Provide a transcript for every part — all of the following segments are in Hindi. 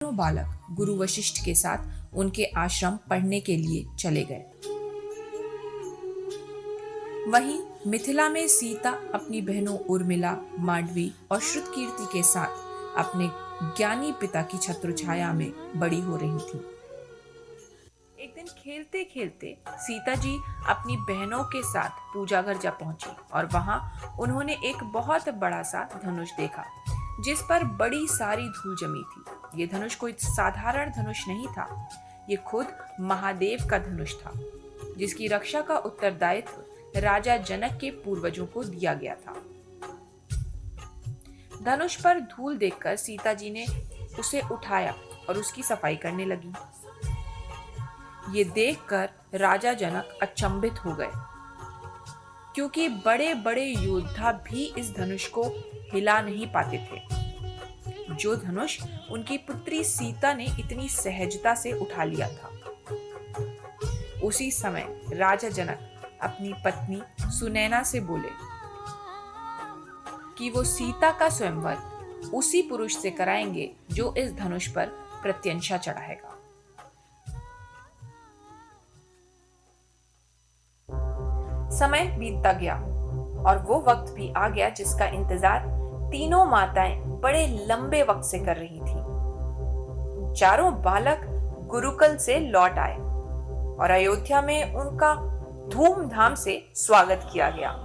दोनों बालक गुरु वशिष्ठ के साथ उनके आश्रम पढ़ने के लिए चले गए। वहीं मिथिला में सीता अपनी बहनों उर्मिला, मांडवी और श्रुतकीर्ति के साथ अपने ज्ञानी पिता की छत्रछाया में बड़ी हो रही थी। एक दिन खेलते खेलते सीता जी अपनी बहनों के साथ पूजा घर जा पहुंची और वहां उन्होंने एक बहुत बड़ा सा धनुष देखा जिस पर बड़ी सारी धूल जमी थी। ये धनुष कोई साधारण धनुष नहीं था, ये खुद महादेव का धनुष था जिसकी रक्षा का उत्तरदायित्व राजा जनक के पूर्वजों को दिया गया था। धनुष पर धूल देखकर सीता जी ने उसे उठाया और उसकी सफाई करने लगी। ये देखकर राजा जनक अचंभित हो गए क्योंकि बड़े बड़े योद्धा भी इस धनुष को हिला नहीं पाते थे जो धनुष उनकी पुत्री सीता ने इतनी सहजता से उठा लिया था। उसी समय राजा जनक अपनी पत्नी सुनैना से बोले कि वो सीता का स्वयंवर उसी पुरुष से कराएंगे जो इस धनुष पर प्रत्यंशा चढ़ाएगा। समय बीतता गया और वो वक्त भी आ गया जिसका इंतजार तीनों माताएं बड़े लंबे वक्त से कर रही थीं। चारों बालक गुरुकुल से लौट आए और अयोध्या में उनका धूमधाम से स्वागत किया गया।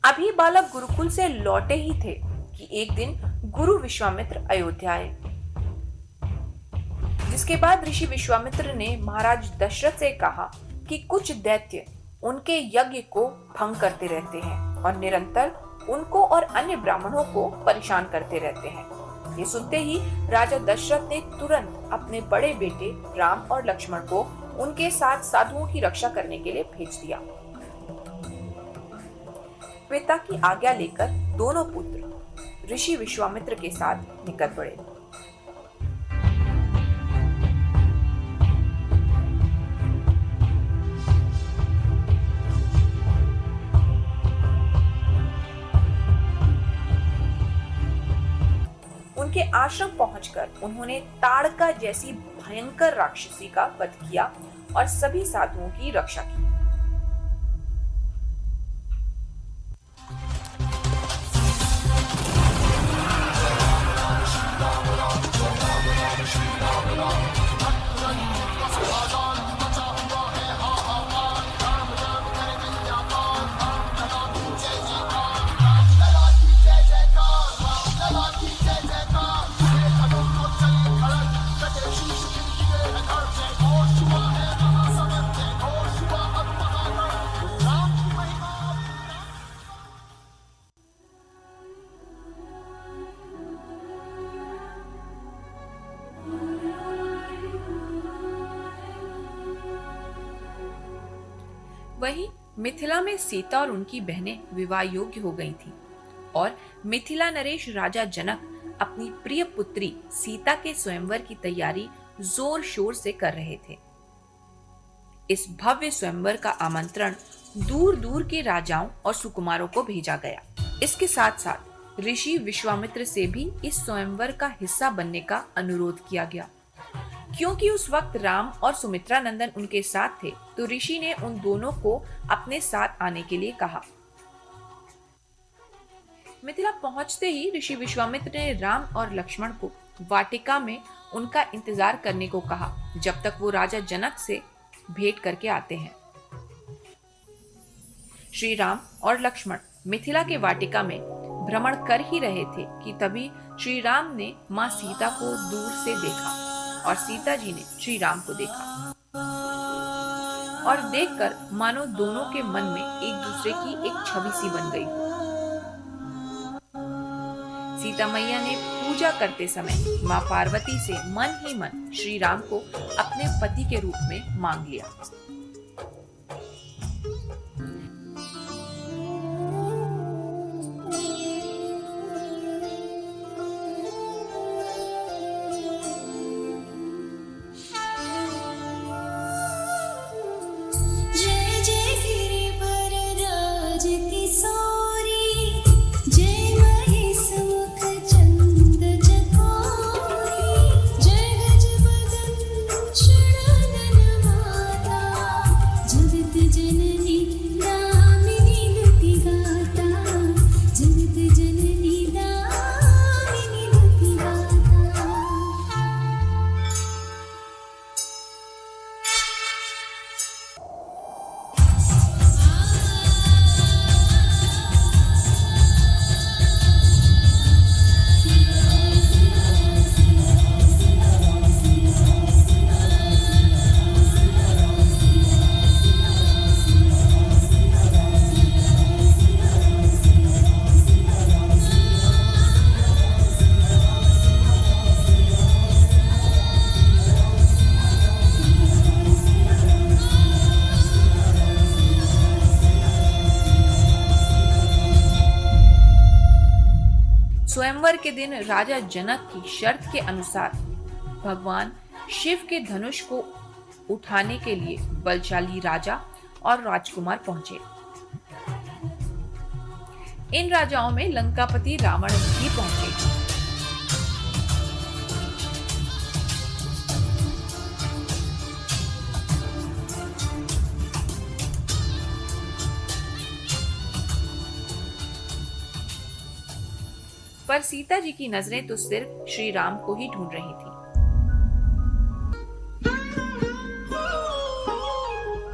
अभी बालक गुरुकुल से लौटे ही थे कि एक दिन गुरु विश्वामित्र अयोध्या आए, जिसके बाद ऋषि विश्वामित्र ने महाराज दशरथ से कहा कि कुछ दैत्य उनके यज्ञ को भंग करते रहते हैं और निरंतर उनको और अन्य ब्राह्मणों को परेशान करते रहते हैं। ये सुनते ही राजा दशरथ ने तुरंत अपने बड़े बेटे राम और लक्ष्मण को उनके साथ साधुओं की रक्षा करने के लिए भेज दिया। पिता की आज्ञा लेकर दोनों पुत्र ऋषि विश्वामित्र के साथ निकल पड़े। उनके आश्रम पहुंचकर उन्होंने ताड़का जैसी भयंकर राक्षसी का वध किया और सभी साधुओं की रक्षा की। वहीं मिथिला में सीता और उनकी बहनें विवाह योग्य हो गई थीं और मिथिला नरेश राजा जनक अपनी प्रिय पुत्री सीता के स्वयंवर की तैयारी जोर शोर से कर रहे थे। इस भव्य स्वयंवर का आमंत्रण दूर दूर के राजाओं और सुकुमारों को भेजा गया। इसके साथ साथ ऋषि विश्वामित्र से भी इस स्वयंवर का हिस्सा बनने का अनुरोध किया गया। क्योंकि उस वक्त राम और सुमित्रा नंदन उनके साथ थे, तो ऋषि ने उन दोनों को अपने साथ आने के लिए कहा। मिथिला पहुंचते ही ऋषि विश्वामित्र ने राम और लक्ष्मण को वाटिका में उनका इंतजार करने को कहा जब तक वो राजा जनक से भेंट करके आते हैं। श्री राम और लक्ष्मण मिथिला के वाटिका में भ्रमण कर ही रहे थे कि तभी श्री राम ने मां सीता को दूर से देखा और सीता जी ने श्री राम को देखा और देखकर मानो दोनों के मन में एक दूसरे की एक छवि सी बन गई। सीता मैया ने पूजा करते समय मां पार्वती से मन ही मन श्री राम को अपने पति के रूप में मांग लिया। स्वयंवर के दिन राजा जनक की शर्त के अनुसार भगवान शिव के धनुष को उठाने के लिए बलशाली राजा और राजकुमार पहुंचे। इन राजाओं में लंकापति रावण भी पहुंचे। पर सीता जी की नजरें तो सिर्फ श्री राम को ही ढूंढ रही थी।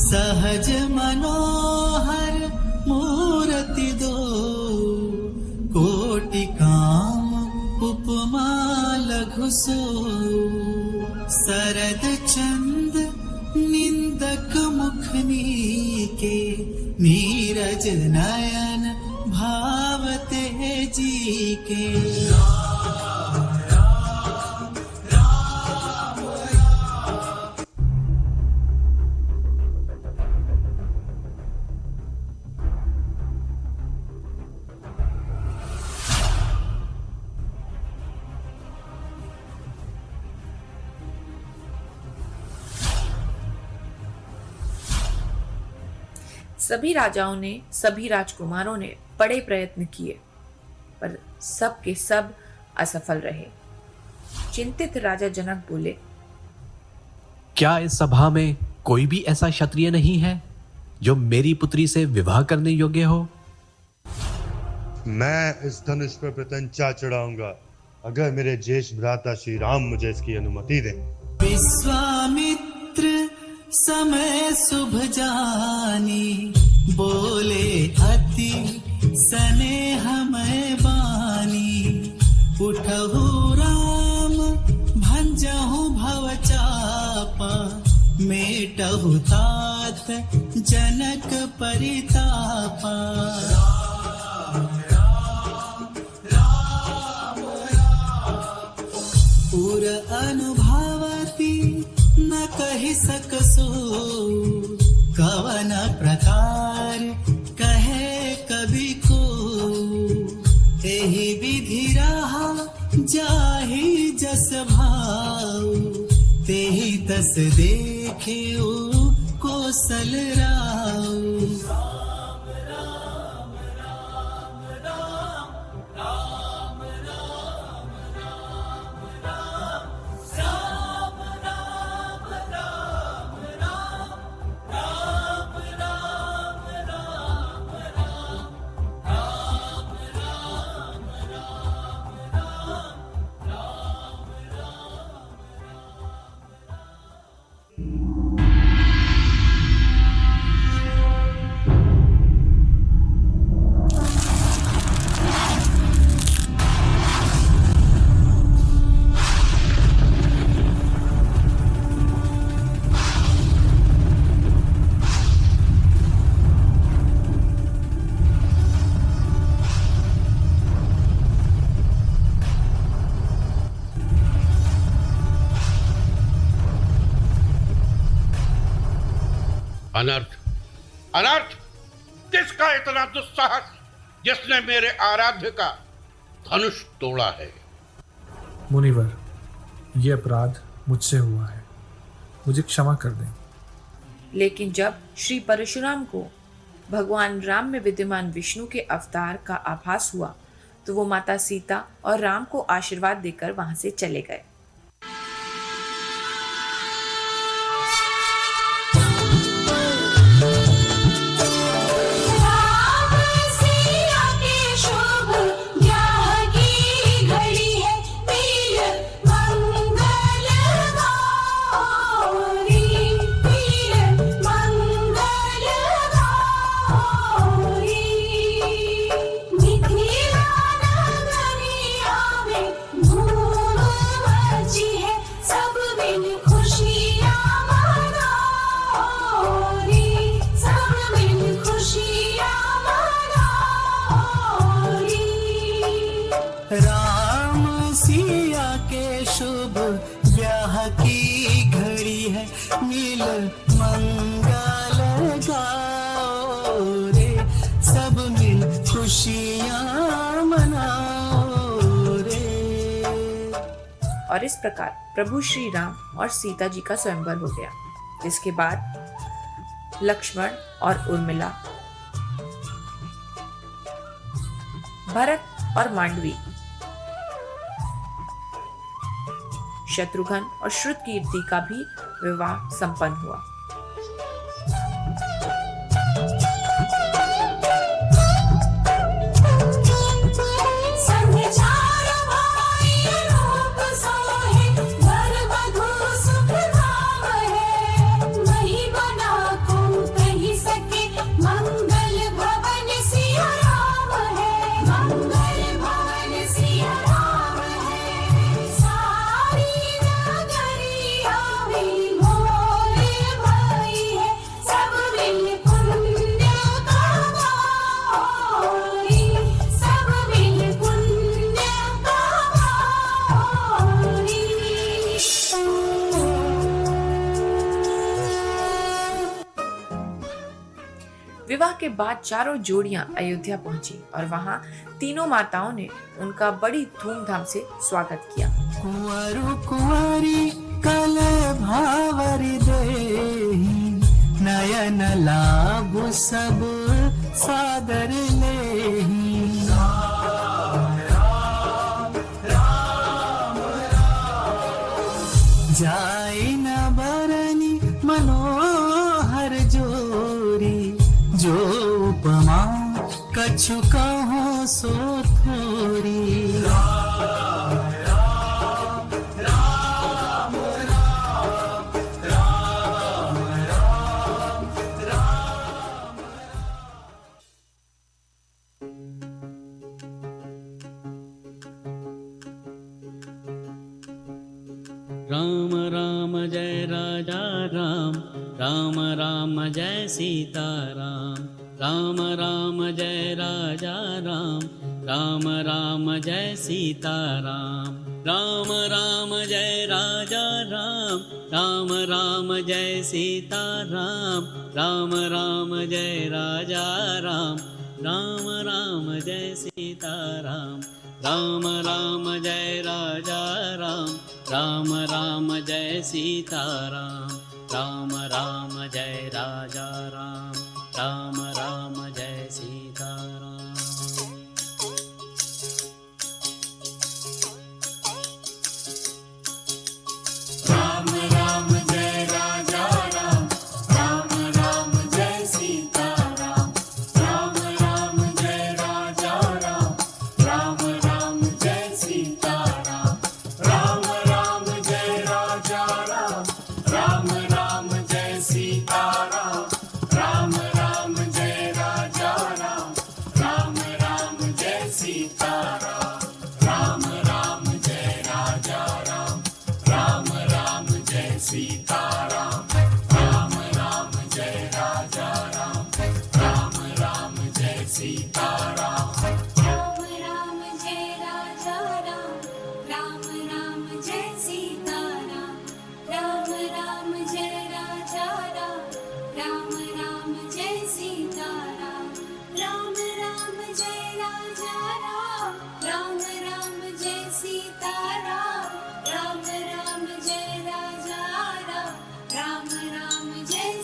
सहज मनोहर मूर्ति दो, कोटि काम उपमा लघु सो। सरद चंद निंदक मुखनी के, नीरज नयन भावते जी के। सभी राजाओं ने, सभी राजकुमारों ने बड़े प्रयत्न किए, पर सब के सब असफल रहे। चिंतित राजा जनक बोले, क्या इस सभा में कोई भी ऐसा क्षत्रिय नहीं है जो मेरी पुत्री से विवाह करने योग्य हो? मैं इस धनुष पर प्रत्यंचा चढ़ाऊंगा अगर मेरे ज्येष्ठ भ्राता श्री राम मुझे इसकी अनुमति दें। विश्वामित्र समय शुभ जानी, बोले अति स्नेह मैं बानी। उठहु राम भंजहु भव चापा, मेटहु तात जनक परितापा। पुर अनुभवती न कहि सकसो, कवन प्रकार कहे कवि को। एहि विधि रहा जाहि जस भाव, तेहि तस देखे कौशल राव। अनर्थ, अनर्थ! किसका इतना दुस्साहस जिसने मेरे आराध्य का धनुष तोड़ा है? मुनिवर, ये अपराध मुझसे हुआ है, मुझे क्षमा कर दें। लेकिन जब श्री परशुराम को भगवान राम में विद्यमान विष्णु के अवतार का आभास हुआ तो वो माता सीता और राम को आशीर्वाद देकर वहां से चले गए। राम सिया के शुभ ब्याह की घड़ी है, मिल मंगल गाओ रे, सब मिल खुशियाँ मनाओ रे। और इस प्रकार प्रभु श्री राम और सीता जी का स्वयंवर हो गया, जिसके बाद लक्ष्मण और उर्मिला, भरत और मांडवी, शत्रुघ्न और श्रुतकीर्ति का भी विवाह संपन्न हुआ। विवाह के बाद चारों जोड़ियां अयोध्या पहुंची और वहां तीनों माताओं ने उनका बड़ी धूमधाम से स्वागत किया। कुंवरु कुंवरी कल भावरी देहि, नयन लाभ सब सादर लेहि। जाई न बरनी मनोहर जोरी, जो उपमा कछु कहो सो थोरी। राम राम जय राजा राम, राम राम जय सीता राम, राम राम जय राजा राम, राम राम जय सीता राम, राम राम जय राजा राम, राम राम जय सीता राम, राम राम जय राजा राम, राम राम जय सीता राम, राम राम जय राजा राम, राम राम जय सीता राम, राम राम जय राजा राम, राम राम जय सीता राम। राम राम जय सीता राम, राम जय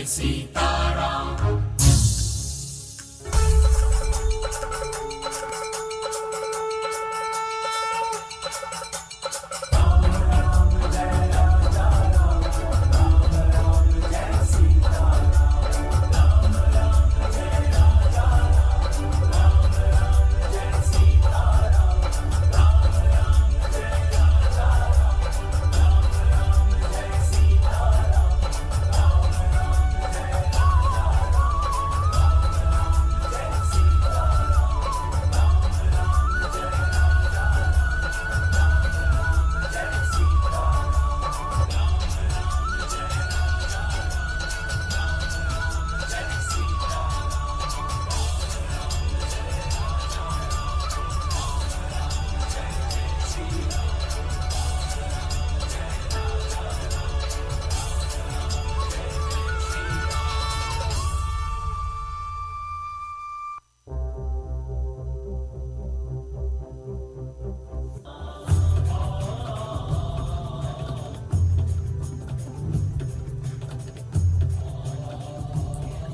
सीताराम।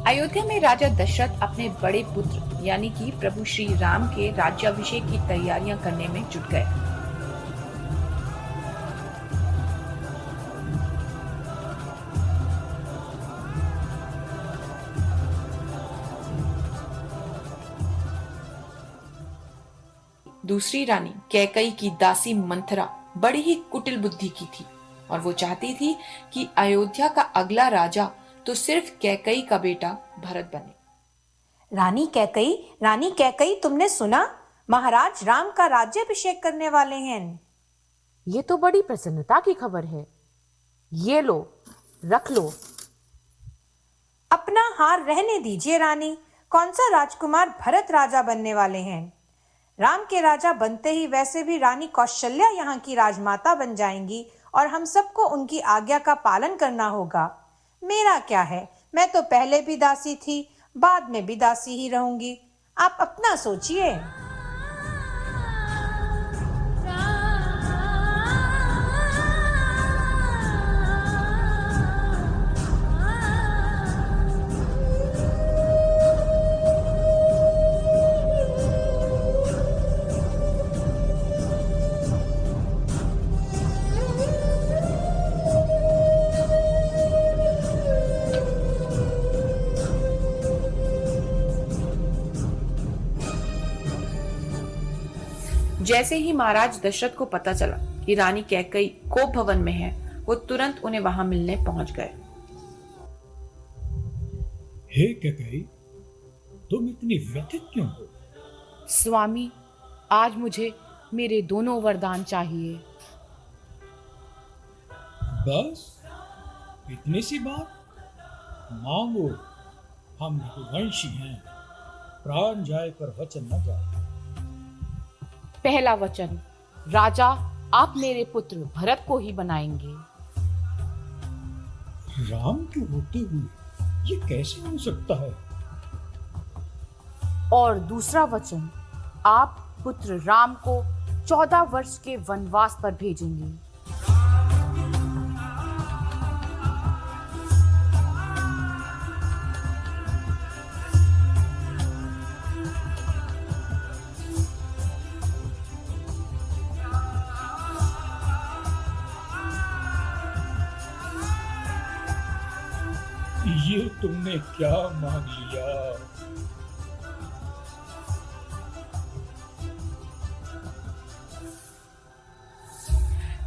अयोध्या में राजा दशरथ अपने बड़े पुत्र यानी कि प्रभु श्री राम के राज्याभिषेक की तैयारियां करने में जुट गए। दूसरी रानी कैकई की दासी मंथरा बड़ी ही कुटिल बुद्धि की थी और वो चाहती थी कि अयोध्या का अगला राजा तो सिर्फ कैकई का बेटा भरत बने। रानी कैकई, तुमने सुना? महाराज राम का राज्याभिषेक करने वाले हैं। ये तो बड़ी प्रसन्नता की खबर है। ये लो, रख लो। अपना हार रहने दीजिए रानी। कौन सा राजकुमार भरत राजा बनने वाले हैं? राम के राजा बनते ही वैसे भी रानी कौशल्या यहाँ की राजमाता बन जाएंगी और हम सबको उनकी आज्ञा का पालन करना होगा। मेरा क्या है, मैं तो पहले भी दासी थी, बाद में भी दासी ही रहूंगी। आप अपना सोचिए। जैसे ही महाराज दशरथ को पता चला कि रानी कैकई कोप भवन में है, वो तुरंत उन्हें वहां मिलने पहुंच गए। हे कैकई, तुम इतनी व्यथित क्यों हो? स्वामी, आज मुझे मेरे दोनों वरदान चाहिए। बस इतनी सी बात? मांगो, हम रघुवंशी हैं, प्राण जाए पर वचन न जाए। पहला वचन, राजा आप मेरे पुत्र भरत को ही बनाएंगे। राम के होते हुए ये कैसे हो सकता है? और दूसरा वचन, आप पुत्र राम को 14 वर्ष के वनवास पर भेजेंगे। ये तुमने क्या मांग लिया?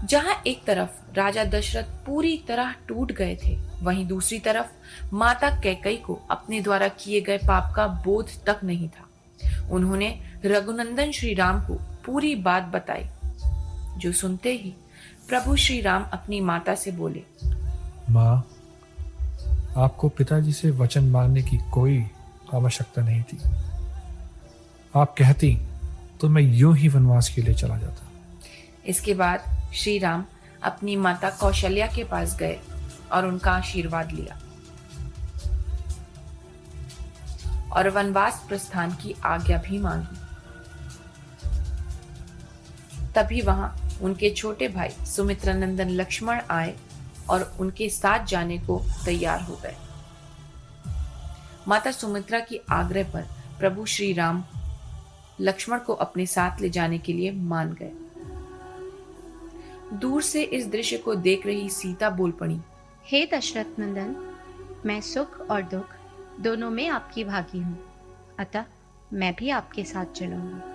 जहां एक तरफ राजा दशरथ पूरी तरह टूट गए थे, वहीं दूसरी तरफ माता कैकई को अपने द्वारा किए गए पाप का बोध तक नहीं था। उन्होंने रघुनंदन श्री राम को पूरी बात बताई, जो सुनते ही प्रभु श्री राम अपनी माता से बोले, माँ, आपको पिताजी से वचन मांगने की कोई आवश्यकता नहीं थी। आप कहती तो मैं यूं ही वनवास के लिए चला जाता। इसके बाद श्री राम अपनी माता कौशल्या के पास गए और उनका आशीर्वाद लिया। और वनवास प्रस्थान की आज्ञा भी मांगी। तभी वहां उनके छोटे भाई सुमित्रानंदन लक्ष्मण आए और उनके साथ जाने को तैयार हो गए। माता सुमित्रा की आग्रह पर प्रभु श्री राम लक्ष्मण को अपने साथ ले जाने के लिए मान गए। दूर से इस दृश्य को देख रही सीता बोल पड़ी, हे दशरथ नंदन, मैं सुख और दुख दोनों में आपकी भागी हूँ, अतः मैं भी आपके साथ चलूंगी।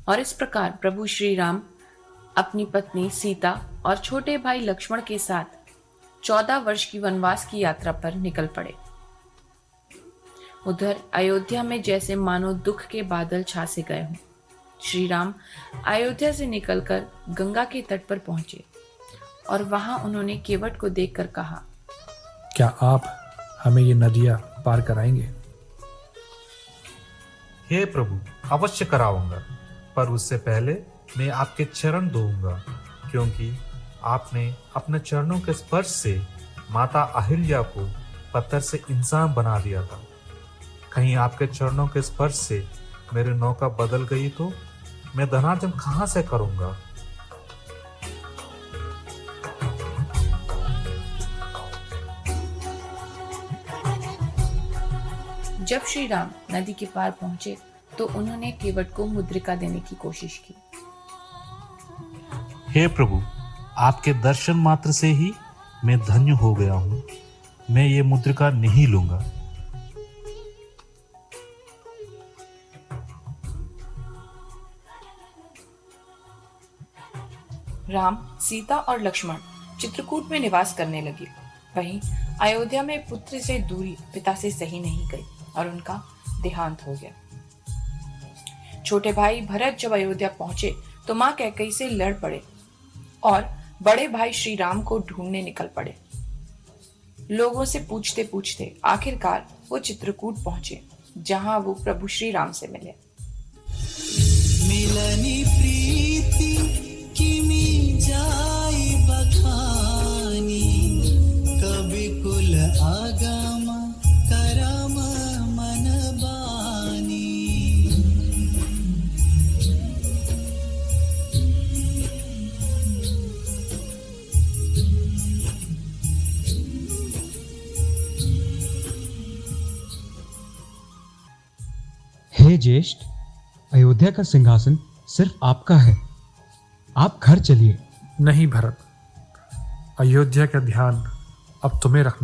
और इस प्रकार प्रभु श्री राम अपनी पत्नी सीता और छोटे भाई लक्ष्मण के साथ 14 वर्ष की वनवास की यात्रा पर निकल पड़े। उधर अयोध्या में जैसे मानो दुख के बादल छा से गए हों। श्री राम अयोध्या से निकलकर गंगा के तट पर पहुंचे और वहां उन्होंने केवट को देखकर कहा, क्या आप हमें ये नदियां पार कराएंगे? हे प्रभु, अवश्य कराऊंगा, पर उससे पहले मैं आपके चरण धोऊंगा, क्योंकि आपने अपने चरणों के स्पर्श से माता अहिल्या को पत्थर से इंसान बना दिया था। कहीं आपके चरणों के स्पर्श से मेरी नौका बदल गई तो मैं धनार्जन कहां से करूंगा? जब श्री राम नदी के पार पहुंचे तो उन्होंने केवट को मुद्रिका देने की कोशिश की। हे प्रभु, आपके दर्शन मात्र से ही मैं धन्य हो गया हूं। मैं ये मुद्रिका नहीं लूंगा। राम, सीता और लक्ष्मण चित्रकूट में निवास करने लगे। वहीं अयोध्या में पुत्र से दूरी पिता से सही नहीं गई और उनका देहांत हो गया। छोटे भाई भरत जब अयोध्या पहुंचे तो मां कैकेयी से लड़ पड़े और बड़े भाई श्री राम को ढूंढने निकल पड़े। लोगों से पूछते पूछते आखिरकार वो चित्रकूट पहुंचे, जहां वो प्रभु श्री राम से मिले। मिलनी प्रीति किमी जाई बखानी, कभी कुल आगम करम मन बानी। हे ज्येष्ठ, अयोध्या का सिंहासन सिर्फ आपका है, आप घर चलिए। नहीं भरत, अयोध्या का ध्यान अब तुम्हें रखना